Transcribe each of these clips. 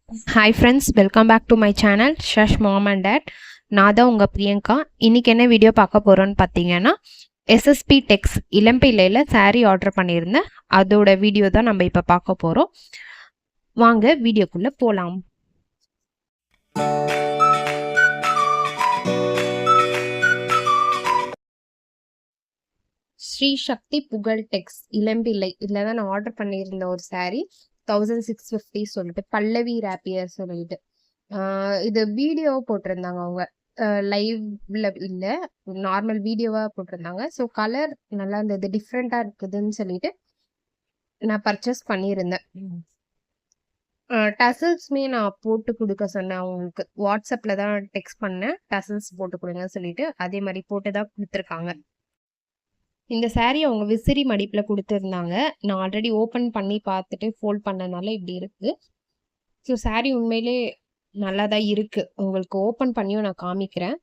Hi friends, welcome back to my channel Shash Mom and Dad. நான் தான் உங்கள் பிரியங்கா. இன்றைக்கி என்ன வீடியோ பார்க்க போகிறோன்னு பார்த்தீங்கன்னா எஸ்எஸ்பி டெக்ஸ் இளம்பிள்ளையில் சாரீ ஆர்டர் பண்ணியிருந்தேன். அதோட வீடியோ தான் நம்ம இப்போ பார்க்க போகிறோம். வாங்க வீடியோக்குள்ளே போகலாம். ஸ்ரீ சக்தி புகழ் டெக்ஸ் இளம்பிள்ளை இதில் தான் நான் ஆர்டர் பண்ணியிருந்த ஒரு சாரீ 1650 சொல்லிட்டு பல்லவி ரேப்பியர் சொல்லிட்டு இது வீடியோ போட்டிருந்தாங்க. அவங்க லைவ்ல இல்லை, நார்மல் வீடியோவாக போட்டிருந்தாங்க. ஸோ கலர் நல்லா இருந்தது, டிஃப்ரெண்ட்டாக இருக்குதுன்னு சொல்லிட்டு நான் பர்ச்சேஸ் பண்ணியிருந்தேன். டசல்ஸுமே நான் போட்டு கொடுக்க சொன்னேன் அவங்களுக்கு. வாட்ஸ்அப்பில் தான் டெக்ஸ்ட் பண்ணேன், டசல்ஸ் போட்டு கொடுங்கன்னு சொல்லிட்டு அதே மாதிரி போட்டு தான் கொடுத்துருக்காங்க. இந்த சாரீ அவங்க விசிறி மடிப்பில் கொடுத்துருந்தாங்க. நான் ஆல்ரெடி ஓப்பன் பண்ணி பார்த்துட்டு ஃபோல்ட் பண்ணனால இப்படி இருக்குது. ஸோ சாரீ உண்மையிலே நல்லா தான் இருக்குது. உங்களுக்கு ஓப்பன் பண்ணியும் நான் காமிக்கிறேன்.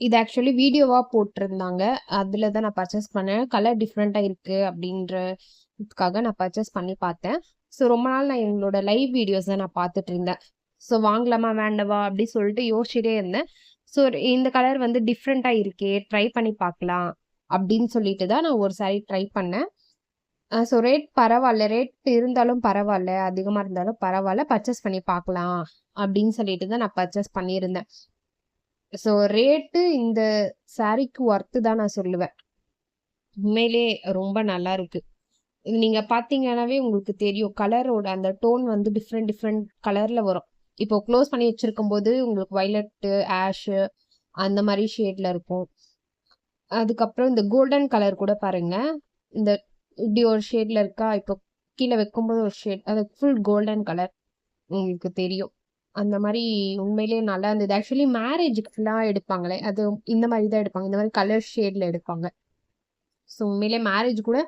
இது ஆக்சுவலி வீடியோவாக போட்டிருந்தாங்க, அதில் தான் நான் பர்ச்சேஸ் பண்ணேன். கலர் டிஃப்ரெண்ட்டாக இருக்குது அப்படின்றதுக்காக நான் பர்ச்சேஸ் பண்ணி பார்த்தேன். ஸோ ரொம்ப நாள் நான் எங்களோட லைவ் வீடியோஸ் தான் நான் பார்த்துட்டு இருந்தேன். ஸோ வாங்கலாமா வேண்டவா அப்படி சொல்லிட்டு யோசிச்சுட்டே இருந்தேன். ஸோ இந்த கலர் வந்து டிஃப்ரெண்ட்டாக இருக்கே, ட்ரை பண்ணி பார்க்கலாம் அப்படின்னு சொல்லிட்டு தான் நான் ஒரு சாரீ ட்ரை பண்ணேன். ஸோ ரேட் பரவாயில்ல, ரேட் இருந்தாலும் பரவாயில்ல, அதிகமாக இருந்தாலும் பரவாயில்ல, பர்ச்சேஸ் பண்ணி பார்க்கலாம் அப்படின்னு சொல்லிட்டு தான் நான் பர்ச்சேஸ் பண்ணியிருந்தேன். ஸோ ரேட்டு இந்த சாரீக்கு ஒர்த்து தான் நான் சொல்லுவேன். உண்மையிலே ரொம்ப நல்லா இருக்கு. நீங்கள் பார்த்தீங்கன்னாவே உங்களுக்கு தெரியும், கலரோட அந்த டோன் வந்து டிஃப்ரெண்ட் கலரில் வரும். இப்போ க்ளோஸ் பண்ணி வச்சிருக்கும் போது உங்களுக்கு வைலட்டு, ஆஷு அந்த மாதிரி ஷேட்ல இருக்கும். அதுக்கப்புறம் இந்த கோல்டன் கலர் கூட பாருங்க, இந்த இப்படி ஒரு ஷேட்ல இருக்கா, இப்போ கீழே வைக்கும்போது ஒரு ஷேட், அது ஃபுல் கோல்டன் கலர் உங்களுக்கு தெரியும். அந்த மாதிரி உண்மையிலேயே நல்லா இருந்தது. ஆக்சுவலி மேரேஜுக்கு ஃபுல்லாக எடுப்பாங்களே, அது இந்த மாதிரி தான் எடுப்பாங்க, இந்த மாதிரி கலர் ஷேட்ல எடுப்பாங்க. ஸோ உண்மையிலே மேரேஜ் கூட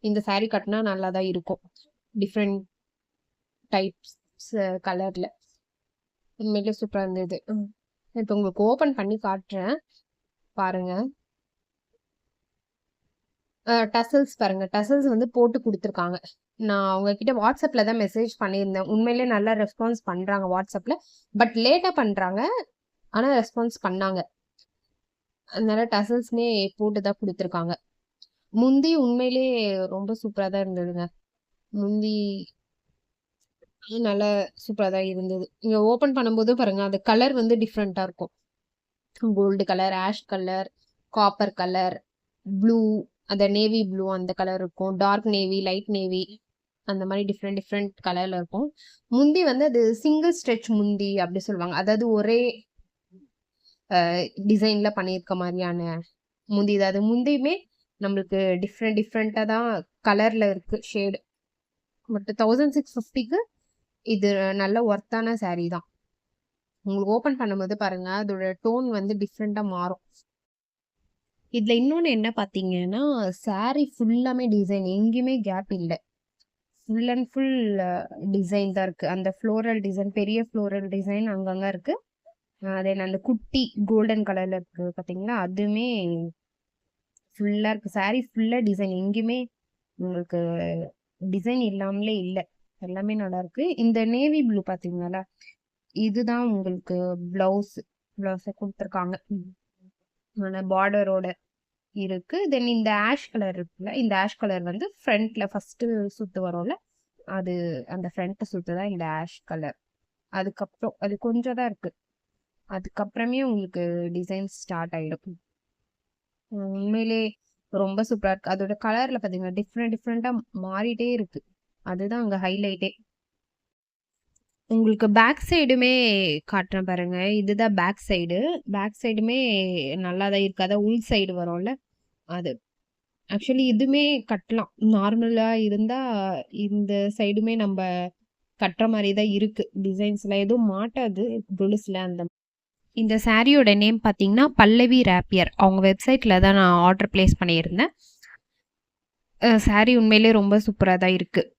இந்த சாரீ கட்டினா நல்லா தான் இருக்கும், டிஃப்ரெண்ட் டைப்ஸ் கலர்ல. உண்மையிலே சூப்பராக இருந்தது. இப்போ உங்களுக்கு ஓப்பன் பண்ணி காட்டுறேன் பாருங்க. டசல்ஸ் பாருங்க, டசல்ஸ் வந்து போட்டு கொடுத்துருக்காங்க. நான் அவங்க கிட்ட வாட்ஸ்அப்பில் தான் மெசேஜ் பண்ணியிருந்தேன். உண்மையிலே நல்லா ரெஸ்பான்ஸ் பண்ணுறாங்க வாட்ஸ்அப்பில், பட் லேட்டாக பண்ணுறாங்க, ஆனால் ரெஸ்பான்ஸ் பண்ணாங்க. அதனால டசல்ஸ்மே போட்டு தான் கொடுத்துருக்காங்க. முந்தி உண்மையிலே ரொம்ப சூப்பராக தான் இருந்ததுங்க. முந்தி நல்லா சூப்பராக தான் இருந்தது. இங்கே ஓப்பன் பண்ணும்போது பாருங்க, அந்த கலர் வந்து டிஃப்ரெண்ட்டாக இருக்கும். Gold colour, ash colour, copper colour, blue, அந்த நேவி ப்ளூ அந்த கலர் இருக்கும், டார்க் நேவி, லைட் நேவி, அந்த மாதிரி டிஃப்ரெண்ட் கலரில் இருக்கும். முந்தி வந்து அது சிங்கிள் ஸ்ட்ரெச் முந்தி அப்படி சொல்லுவாங்க, அதாவது ஒரே டிசைனில் பண்ணியிருக்க மாதிரியான முந்தி. அதாவது முந்தியுமே நம்மளுக்கு டிஃப்ரெண்ட்டாக தான் கலரில் இருக்குது ஷேடு. பட் 1650க்கு இது நல்ல ஒர்த்தான சாரீ தான். உங்களுக்கு ஓப்பன் பண்ணும்போது பாருங்க, அதோட டோன் வந்து டிஃப்ரெண்ட்டாக மாறும். இதில் இன்னொன்று என்ன பார்த்தீங்கன்னா, சாரீ ஃபுல்லாமே டிசைன், எங்கேயுமே கேப் இல்லை. ஃபுல் அண்ட் ஃபுல் டிசைன் தான் இருக்குது. அந்த ஃப்ளோரல் டிசைன், பெரிய ஃப்ளோரல் டிசைன் அங்கங்கே இருக்குது. அதே அந்த குட்டி கோல்டன் கலரில் இருக்குது பார்த்தீங்களா, அதுவுமே ஃபுல்லாக இருக்குது. சாரீ ஃபுல்லாக டிசைன், எங்கேயுமே உங்களுக்கு டிசைன் இல்லாமலே இல்லை, எல்லாமே நல்லாயிருக்கு. இந்த நேவி ப்ளூ பார்த்தீங்களா, இதுதான் உங்களுக்கு ப்ளவுஸை கொடுத்துருக்காங்க, பார்டரோட இருக்கு. தென் இந்த ஆஷ் கலர் இருக்குல்ல, இந்த ஆஷ் கலர் வந்து ஃப்ரண்ட்ல ஃபர்ஸ்ட் சுத்து வரும்ல, அது அந்த ஃப்ரண்ட் சுத்து தான் இந்த ஆஷ் கலர். அதுக்கப்புறம் அது கொஞ்சம் தான் இருக்கு, அதுக்கப்புறமே உங்களுக்கு டிசைன் ஸ்டார்ட் ஆயிடும். உண்மையிலே ரொம்ப சூப்பரா இருக்கு. அதோட கலர்ல பாத்தீங்கன்னா டிஃப்ரெண்டா மாறிட்டே இருக்கு, அதுதான் அங்க ஹைலைட்டே. உங்களுக்கு பேக் சைடுமே காட்டுறேன் பாருங்க, இதுதான் பேக் சைடுமே நல்லா தான் இருக்கு. அதான் உள் சைடு வரும்ல, அது ஆக்சுவலி இதுவுமே கட்டலாம், நார்மலாக இருந்தால் இந்த சைடுமே நம்ம கட்டுற மாதிரி தான் இருக்குது. டிசைன்ஸ்லாம் எதுவும் மாட்டாது கொலுசில். இந்த சாரியோட நேம் பார்த்தீங்கன்னா பல்லவி ரேப்பியர். அவங்க வெப்சைட்டில் தான் நான் ஆர்டர் பிளேஸ் பண்ணியிருந்தேன். சாரீ உண்மையிலே ரொம்ப சூப்பராக தான் இருக்குது.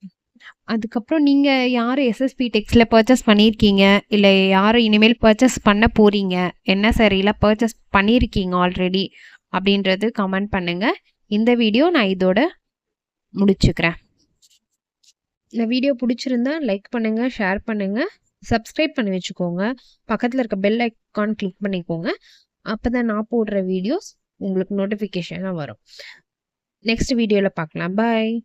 அதுக்கப்புறம் நீங்கள் யார் எஸ்எஸ்பி டெக்ஸில் பர்ச்சேஸ் பண்ணியிருக்கீங்க, இல்லை யார் இனிமேல் பர்ச்சேஸ் பண்ண போகிறீங்க, என்ன சாரீலாம் பர்ச்சேஸ் பண்ணியிருக்கீங்க ஆல்ரெடி அப்படின்றது கமெண்ட் பண்ணுங்கள். இந்த வீடியோ நான் இதோட முடிச்சுக்கிறேன். இந்த வீடியோ பிடிச்சிருந்தா லைக் பண்ணுங்க, ஷேர் பண்ணுங்க, சப்ஸ்கிரைப் பண்ணி வச்சுக்கோங்க. பக்கத்துல இருக்க பெல் ஐகான் கிளிக் பண்ணிக்கோங்க. அப்பதான் நான் போடுற வீடியோஸ் உங்களுக்கு நோட்டிஃபிகேஷனா வரும். நெக்ஸ்ட் வீடியோல பார்க்கலாம். பாய்.